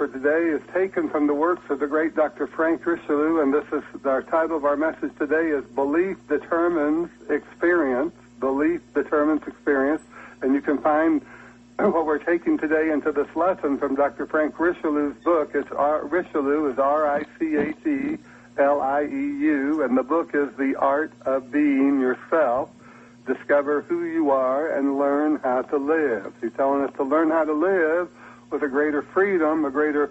for today is taken from the works of the great Dr. Frank Richelieu, and this is our title of our message today is Belief Determines Experience. Belief Determines Experience. And you can find what we're taking today into this lesson from Dr. Frank Richelieu's book. Richelieu is R-I-C-H-E-L-I-E-U, and the book is The Art of Being Yourself. Discover who you are and learn how to live. He's telling us to learn how to live with a greater freedom, a greater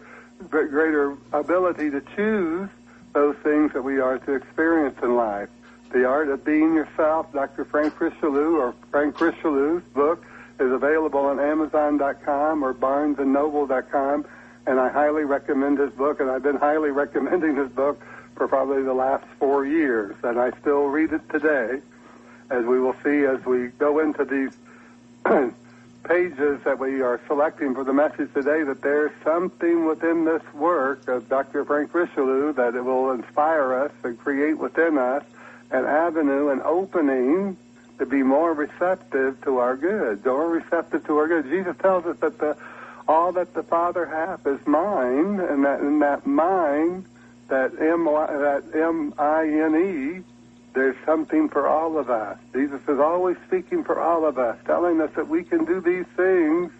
ability to choose those things that we are to experience in life. The Art of Being Yourself, Dr. Frank Richelieu, or Frank Richelieu's book, is available on Amazon.com or BarnesandNoble.com, and I highly recommend this book, and I've been highly recommending this book for probably the last 4 years, and I still read it today, as we will see as we go into these pages that we are selecting for the message today, that there's something within this work of Dr. Frank Richelieu that it will inspire us and create within us an avenue, an opening to be more receptive to our good, more receptive to our good. Jesus tells us that all that the Father hath is mine, and that in that mine, that M-I-N-E, there's something for all of us. Jesus is always speaking for all of us, telling us that we can do these things.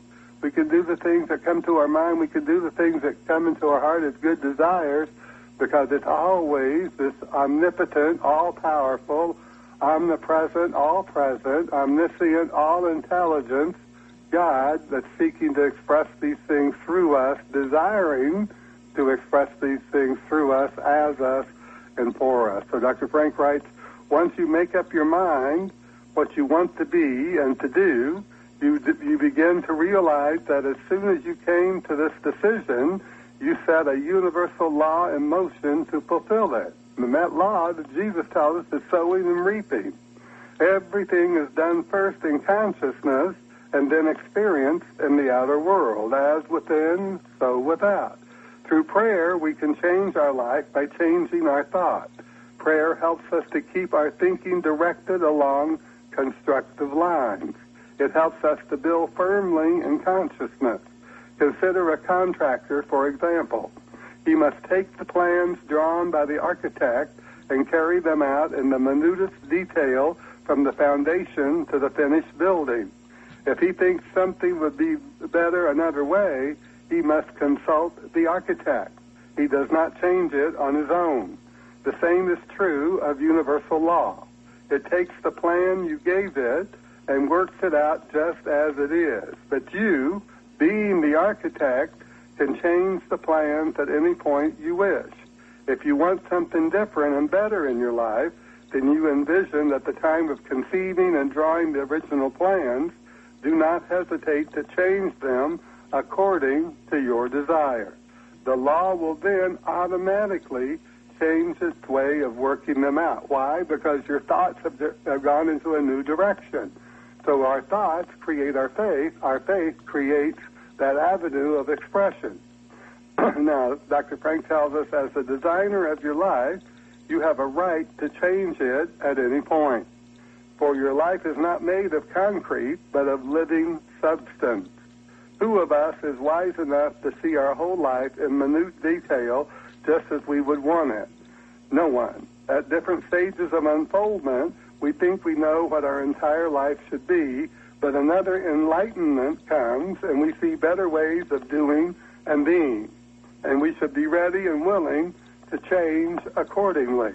We can do the things that come to our mind. We can do the things that come into our heart as good desires, because it's always this omnipotent, all-powerful, omnipresent, all-present, omniscient, all-intelligent God that's seeking to express these things through us, desiring to express these things through us, as us, and for us. So Dr. Frank writes, once you make up your mind what you want to be and to do, you begin to realize that as soon as you came to this decision, you set a universal law in motion to fulfill it. And that law that Jesus tells us is sowing and reaping. Everything is done first in consciousness and then experienced in the outer world, as within, so without. Through prayer, we can change our life by changing our thought. Prayer helps us to keep our thinking directed along constructive lines. It helps us to build firmly in consciousness. Consider a contractor, for example. He must take the plans drawn by the architect and carry them out in the minutest detail from the foundation to the finished building. If he thinks something would be better another way, he must consult the architect. He does not change it on his own. The same is true of universal law. It takes the plan you gave it and works it out just as it is. But you, being the architect, can change the plans at any point you wish. If you want something different and better in your life than you envisioned at the time of conceiving and drawing the original plans, do not hesitate to change them according to your desire. The law will then automatically change its way of working them out. Why? Because your thoughts have gone into a new direction. So our thoughts create our faith creates that avenue of expression. Now, Dr. Frank tells us, as the designer of your life, you have a right to change it at any point. For your life is not made of concrete, but of living substance. Who of us is wise enough to see our whole life in minute detail just as we would want it? No one. At different stages of unfoldment, we think we know what our entire life should be, but another enlightenment comes and we see better ways of doing and being. And we should be ready and willing to change accordingly.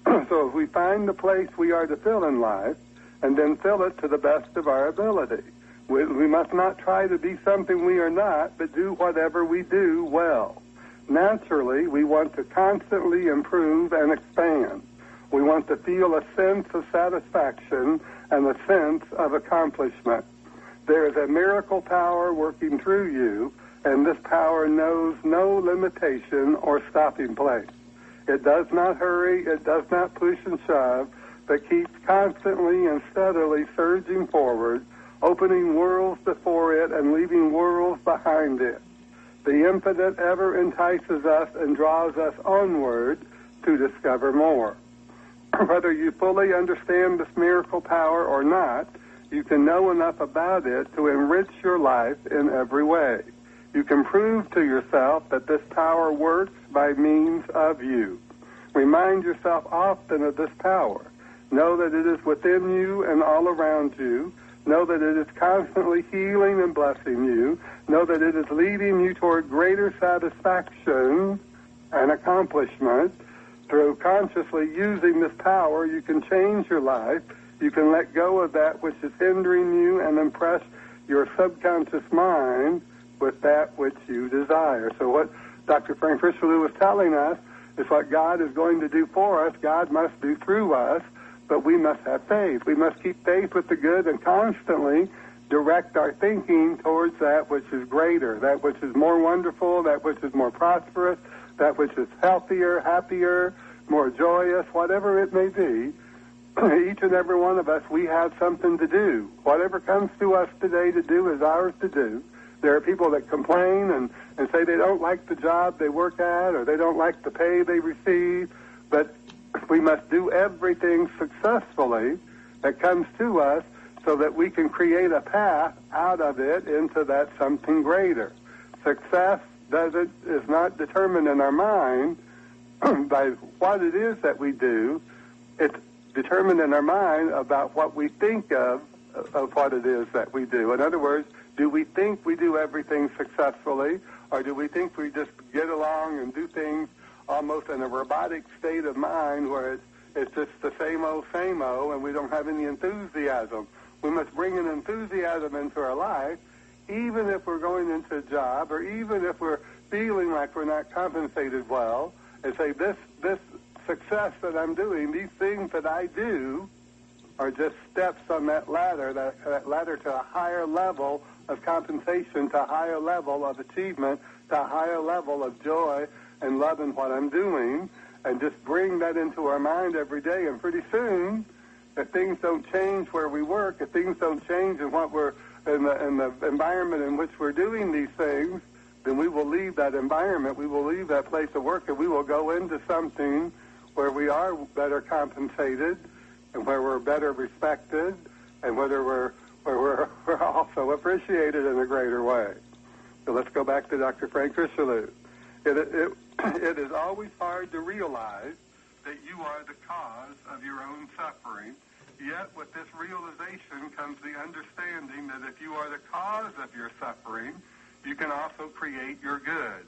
So if we find the place we are to fill in life, and then fill it to the best of our ability. We must not try to be something we are not, but do whatever we do well. Naturally, we want to constantly improve and expand. We want to feel a sense of satisfaction and a sense of accomplishment. There is a miracle power working through you, and this power knows no limitation or stopping place. It does not hurry, it does not push and shove, but keeps constantly and steadily surging forward, opening worlds before it and leaving worlds behind it. The infinite ever entices us and draws us onward to discover more. Whether you fully understand this miracle power or not, you can know enough about it to enrich your life in every way. You can prove to yourself that this power works by means of you. Remind yourself often of this power. Know that it is within you and all around you. Know that it is constantly healing and blessing you. Know that it is leading you toward greater satisfaction and accomplishment. Through consciously using this power, you can change your life. You can let go of that which is hindering you and impress your subconscious mind with that which you desire. So what Dr. Frank Richelieu was telling us is what God is going to do for us, God must do through us, but we must have faith. We must keep faith with the good and constantly direct our thinking towards that which is greater, that which is more wonderful, that which is more prosperous, that which is healthier, happier, more joyous, whatever it may be. Each and every one of us, we have something to do. Whatever comes to us today to do is ours to do. There are people that complain and say they don't like the job they work at or they don't like the pay they receive, but we must do everything successfully that comes to us so that we can create a path out of it into that something greater. Success is not determined in our mind by what it is that we do. It's determined in our mind about what we think of what it is that we do. In other words, do we think we do everything successfully, or do we think we just get along and do things almost in a robotic state of mind where it's just the same old, and we don't have any enthusiasm? We must bring an enthusiasm into our life, even if we're going into a job or even if we're feeling like we're not compensated well, and say, this success that I'm doing, these things that I do are just steps on that ladder to a higher level of compensation, to a higher level of achievement, to a higher level of joy and love in what I'm doing, and just bring that into our mind every day. And pretty soon, if things don't change where we work, if things don't change in what we're in the environment in which we're doing these things, then we will leave that environment, we will leave that place of work, and we will go into something where we are better compensated and where we're better respected and where we're also appreciated in a greater way. So let's go back to Dr. Frank Richelieu. It is always hard to realize that you are the cause of your own suffering. Yet with this realization comes the understanding that if you are the cause of your suffering, you can also create your good.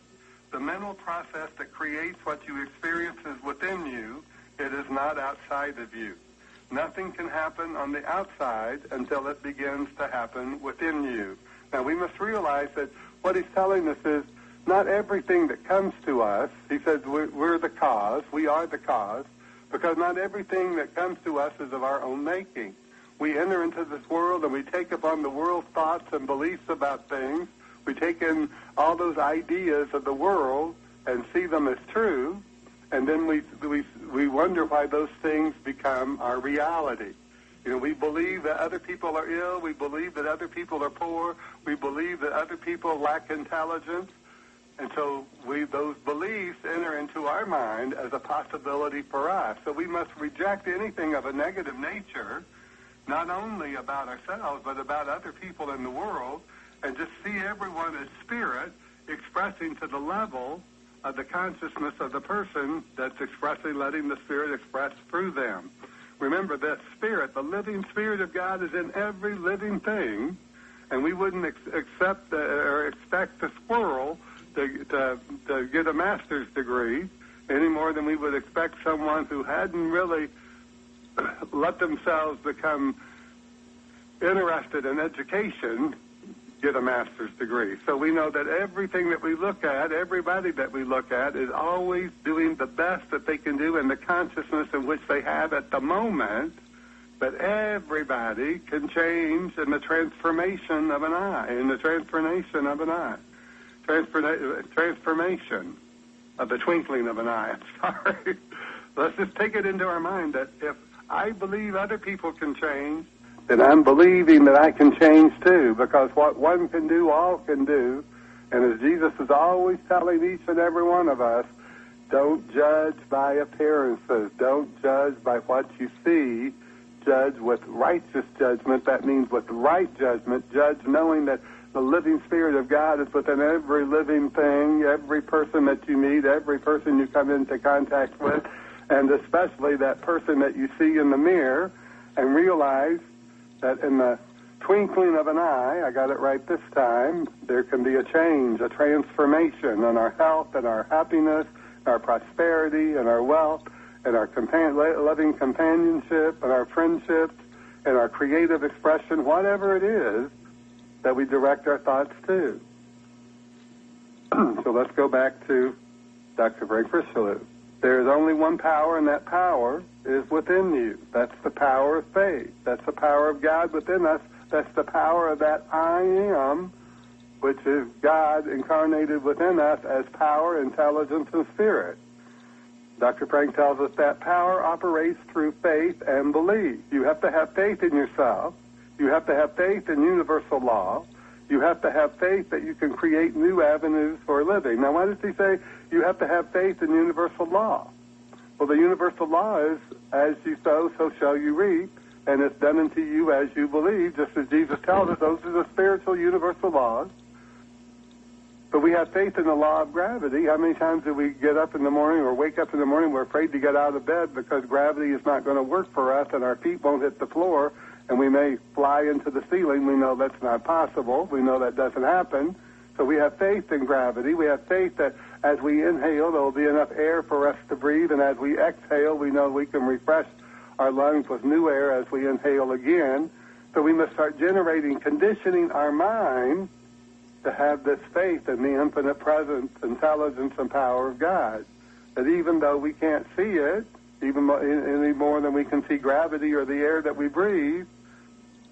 The mental process that creates what you experience is within you. It is not outside of you. Nothing can happen on the outside until it begins to happen within you. Now, we must realize that what he's telling us is not everything that comes to us, he says we're the cause, we are the cause, because not everything that comes to us is of our own making. We enter into this world and we take upon the world's thoughts and beliefs about things. We take in all those ideas of the world and see them as true, and then we wonder why those things become our reality. You know, we believe that other people are ill. We believe that other people are poor. We believe that other people lack intelligence. And so those beliefs enter into our mind as a possibility for us. So we must reject anything of a negative nature, not only about ourselves, but about other people in the world, and just see everyone as spirit expressing to the level of the consciousness of the person that's expressing, letting the spirit express through them. Remember that spirit, the living spirit of God, is in every living thing, and we wouldn't accept or expect a squirrel to get a master's degree any more than we would expect someone who hadn't really let themselves become interested in education get a master's degree. So we know that everything that we look at, everybody that we look at, is always doing the best that they can do in the consciousness in which they have at the moment, but everybody can change in the transformation of an eye, transformation of the twinkling of an eye. I'm sorry. Let's just take it into our mind that if I believe other people can change, then I'm believing that I can change too, because what one can do, all can do. And as Jesus is always telling each and every one of us, don't judge by appearances. Don't judge by what you see. Judge with righteous judgment. That means with right judgment. Judge knowing that The living Spirit of God is within every living thing, every person that you meet, every person you come into contact with, and especially that person that you see in the mirror, and realize that in the twinkling of an eye, I got it right this time, there can be a change, a transformation in our health and our happiness, our prosperity and our wealth, and our loving companionship and our friendships and our creative expression, whatever it is that we direct our thoughts to. So let's go back to Dr. Frank Richelieu. There is only one power, and that power is within you. That's the power of faith. That's the power of God within us. That's the power of that I am, which is God incarnated within us as power, intelligence, and spirit. Dr. Frank tells us that power operates through faith and belief. You have to have faith in yourself. You have to have faith in universal law. You have to have faith that you can create new avenues for living. Now, why does he say you have to have faith in universal law? Well, the universal law is, as you sow, so shall you reap, and it's done unto you as you believe, just as Jesus tells us. Those are the spiritual universal laws. But we have faith in the law of gravity. How many times do we get up in the morning or wake up in the morning, we're afraid to get out of bed because gravity is not going to work for us and our feet won't hit the floor, and we may fly into the ceiling. We know that's not possible. We know that doesn't happen. So we have faith in gravity. We have faith that as we inhale, there will be enough air for us to breathe, and as we exhale, we know we can refresh our lungs with new air as we inhale again. So we must start generating, conditioning our mind to have this faith in the infinite presence, intelligence, and power of God. That even though we can't see it, even any more than we can see gravity or the air that we breathe,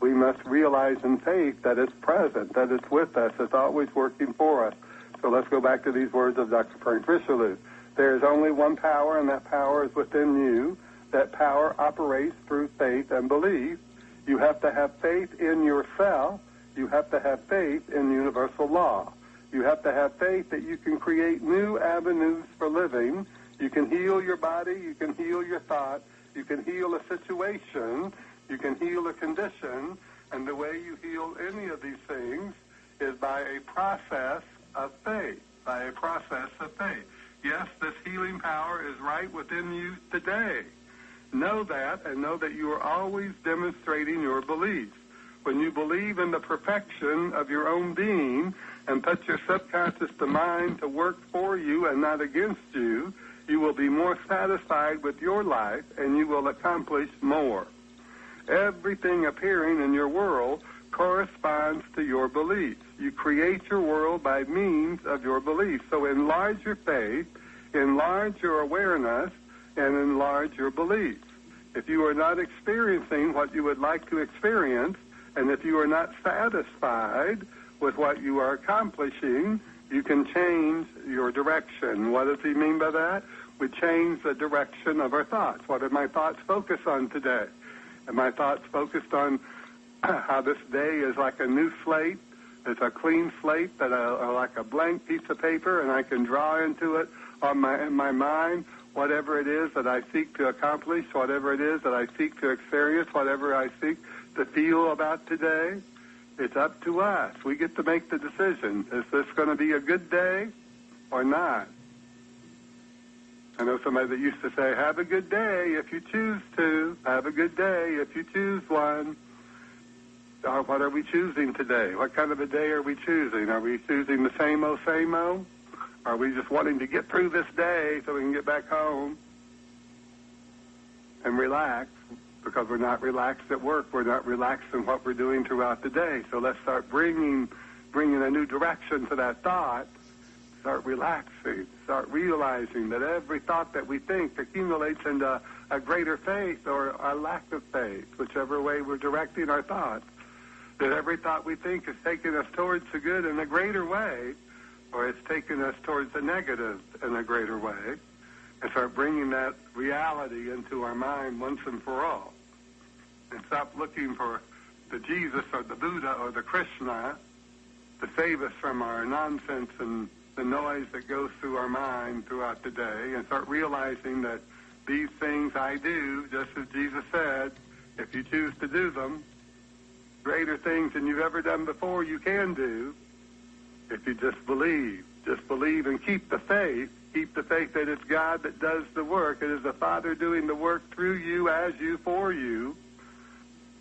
we must realize in faith that it's present, that it's with us, it's always working for us. So let's go back to these words of Dr. Frank Richelieu. There is only one power, and that power is within you. That power operates through faith and belief. You have to have faith in yourself. You have to have faith in universal law. You have to have faith that you can create new avenues for living. You can heal your body. You can heal your thought. You can heal a situation. You can heal a condition. And the way you heal any of these things is by a process of faith. By a process of faith. Yes, this healing power is right within you today. Know that, and know that you are always demonstrating your beliefs. When you believe in the perfection of your own being and put your subconscious mind to work for you and not against you, you will be more satisfied with your life and you will accomplish more. Everything appearing in your world corresponds to your beliefs. You create your world by means of your beliefs. So enlarge your faith, enlarge your awareness, and enlarge your beliefs. If you are not experiencing what you would like to experience, and if you are not satisfied with what you are accomplishing, you can change your direction. What does he mean by that? We change the direction of our thoughts. What did my thoughts focus on today? And my thoughts focused on how this day is like a new slate. It's a clean slate that like a blank piece of paper, and I can draw into it in my mind whatever it is that I seek to accomplish, whatever it is that I seek to experience, whatever I seek to feel about today. It's up to us. We get to make the decision. Is this going to be a good day or not? I know somebody that used to say, have a good day if you choose to. Have a good day if you choose one. What are we choosing today? What kind of a day are we choosing? Are we choosing the same-o, same-o? Are we just wanting to get through this day so we can get back home and relax? Because we're not relaxed at work. We're not relaxed in what we're doing throughout the day. So let's start bringing a new direction to that thought. Start relaxing. Start realizing that every thought that we think accumulates into a greater faith or a lack of faith, whichever way we're directing our thoughts. That every thought we think is taking us towards the good in a greater way, or it's taking us towards the negative in a greater way. And start bringing that reality into our mind once and for all. And stop looking for the Jesus or the Buddha or the Krishna to save us from our nonsense and the noise that goes through our mind throughout the day, and start realizing that these things I do, just as Jesus said, if you choose to do them, greater things than you've ever done before you can do if you just believe. Just believe and keep the faith. Keep the faith that it's God that does the work. It is the Father doing the work through you, as you, for you.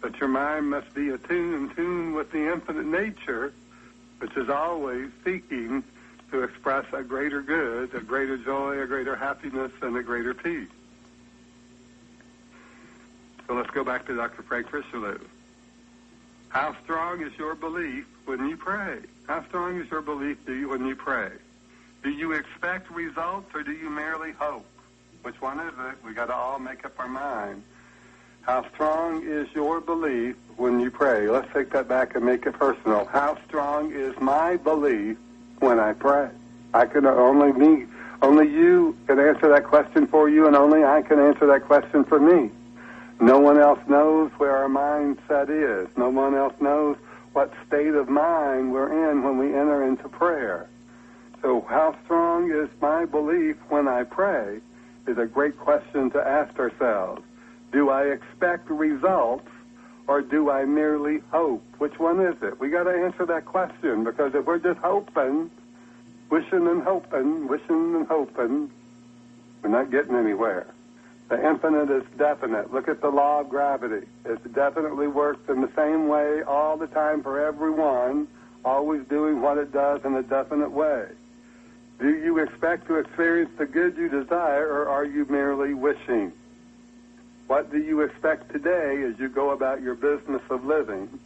But your mind must be in tune with the infinite nature, which is always seeking to express a greater good, a greater joy, a greater happiness, and a greater peace. So let's go back to Dr. Frank Richelieu. How strong is your belief when you pray? How strong is your belief when you pray? Do you expect results, or do you merely hope? Which one is it? We got to all make up our mind. How strong is your belief when you pray? Let's take that back and make it personal. How strong is my belief when I pray? I can only you can answer that question for you, and only I can answer that question for me. No one else knows where our mindset is. No one else knows what state of mind we're in when we enter into prayer. So how strong is my belief when I pray is a great question to ask ourselves. Do I expect results, or do I merely hope? Which one is it? We got to answer that question, because if we're just hoping, wishing and hoping, we're not getting anywhere. The infinite is definite. Look at the law of gravity. It definitely works in the same way all the time for everyone, always doing what it does in a definite way. Do you expect to experience the good you desire, or are you merely wishing? What do you expect today as you go about your business of living?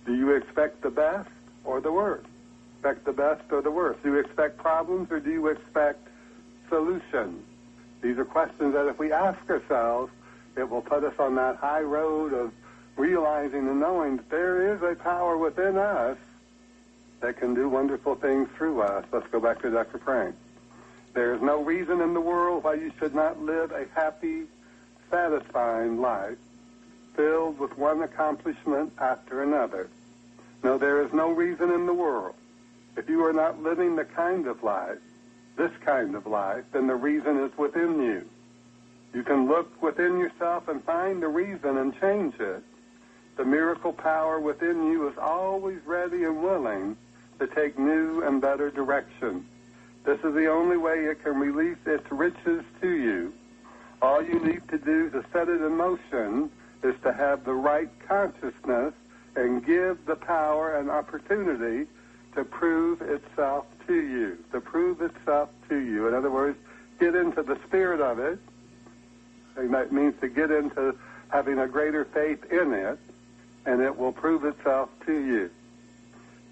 Do you expect the best or the worst? Expect the best or the worst? Do you expect problems, or do you expect solutions? These are questions that if we ask ourselves, it will put us on that high road of realizing and knowing that there is a power within us that can do wonderful things through us. Let's go back to Dr. Frank. There is no reason in the world why you should not live a happy, satisfying life filled with one accomplishment after another. No, there is no reason in the world. If you are not living the kind of life, this kind of life, then the reason is within you. You can look within yourself and find the reason and change it. The miracle power within you is always ready and willing to take new and better direction. This is the only way it can release its riches to you. All you need to do to set it in motion is to have the right consciousness and give the power and opportunity to prove itself to you, In other words, get into the spirit of it. And that means to get into having a greater faith in it, and it will prove itself to you.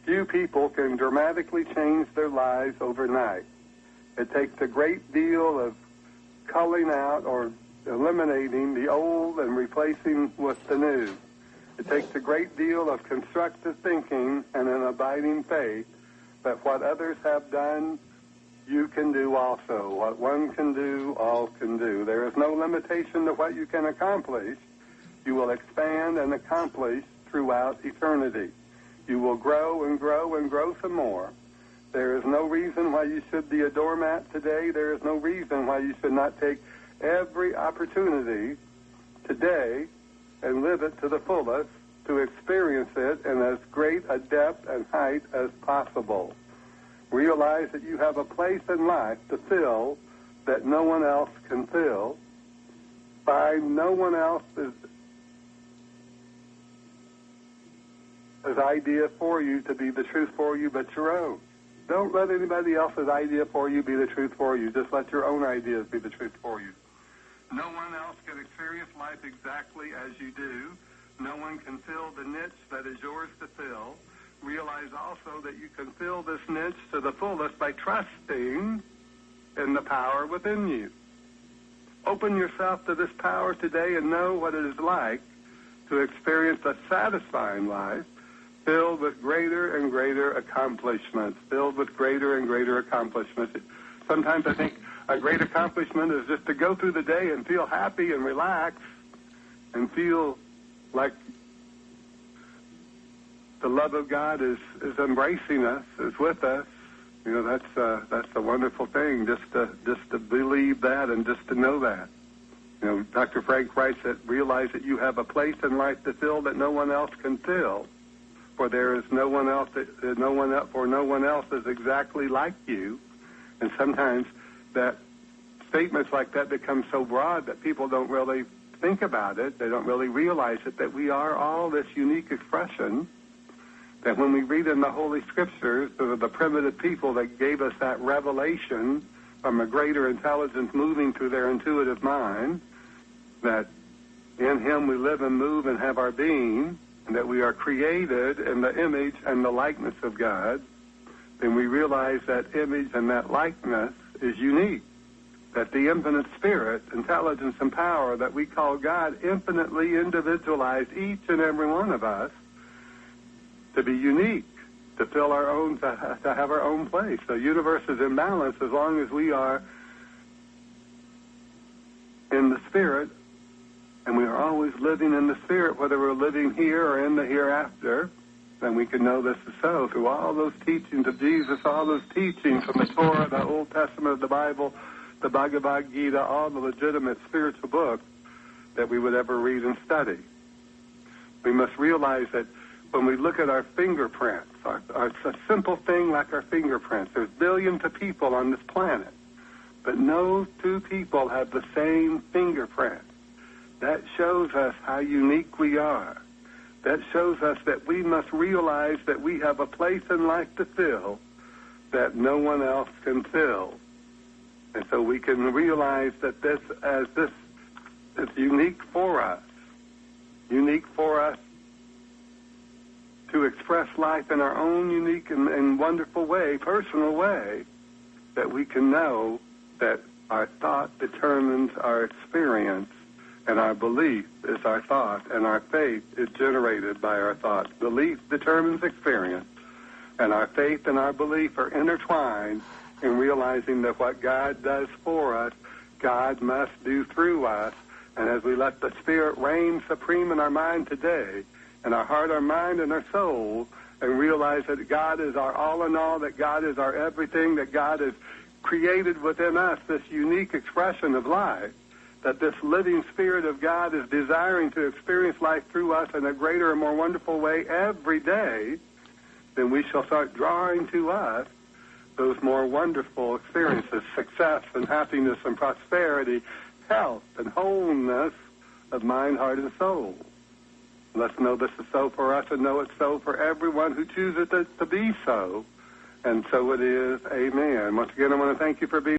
Few people can dramatically change their lives overnight. It takes a great deal of culling out or eliminating the old and replacing with the new. It takes a great deal of constructive thinking and an abiding faith that what others have done, you can do also. What one can do, all can do. There is no limitation to what you can accomplish. You will expand and accomplish throughout eternity. You will grow and grow and grow some more. There is no reason why you should be a doormat today. There is no reason why you should not take every opportunity today and live it to the fullest, to experience it in as great a depth and height as possible. Realize that you have a place in life to fill that no one else can fill. Find no one else's idea for you to be the truth for you but your own. Don't let anybody else's idea for you be the truth for you. Just let your own ideas be the truth for you. No one else can experience life exactly as you do. No one can fill the niche that is yours to fill. Realize also that you can fill this niche to the fullest by trusting in the power within you. Open yourself to this power today and know what it is like to experience a satisfying life filled with greater and greater accomplishments, Sometimes I think a great accomplishment is just to go through the day and feel happy and relaxed and feel like the love of God is embracing us, is with us. You know, that's a wonderful thing, just to believe that and just to know that. You know, Dr. Frank writes that realize that you have a place in life to fill that no one else can fill. for there is no one else no one else is exactly like you. And sometimes that statements like that become so broad that people don't really think about it. They don't really realize it, that we are all this unique expression, that when we read in the Holy Scriptures, the primitive people that gave us that revelation from a greater intelligence moving through their intuitive mind, that in him we live and move and have our being, and that we are created in the image and the likeness of God, then we realize that image and that likeness is unique, that the infinite spirit, intelligence, and power that we call God infinitely individualized each and every one of us to be unique, to fill our own, to have our own place. The universe is in balance as long as we are in the spirit, and we are always living in the spirit, whether we're living here or in the hereafter. Then we can know this is so through all those teachings of Jesus, all those teachings from the Torah, the Old Testament, the Bible, the Bhagavad Gita, all the legitimate spiritual books that we would ever read and study. We must realize that when we look at our fingerprints, a simple thing like our fingerprints, there's billions of people on this planet, but no two people have the same fingerprint. That shows us how unique we are. That shows us that we must realize that we have a place in life to fill that no one else can fill. And so we can realize that this is unique for us to express life in our own unique and wonderful way, personal way, that we can know that our thought determines our experience, and our belief is our thought, and our faith is generated by our thoughts. Belief determines experience, and our faith and our belief are intertwined in realizing that what God does for us, God must do through us. And as we let the Spirit reign supreme in our mind today, in our heart, our mind, and our soul, and realize that God is our all in all, that God is our everything, that God has created within us this unique expression of life, that this living Spirit of God is desiring to experience life through us in a greater and more wonderful way every day, then we shall start drawing to us those more wonderful experiences, success and happiness and prosperity, health and wholeness of mind, heart, and soul. Let's know this is so for us and know it's so for everyone who chooses it to be so. And so it is. Amen. Once again, I want to thank you for being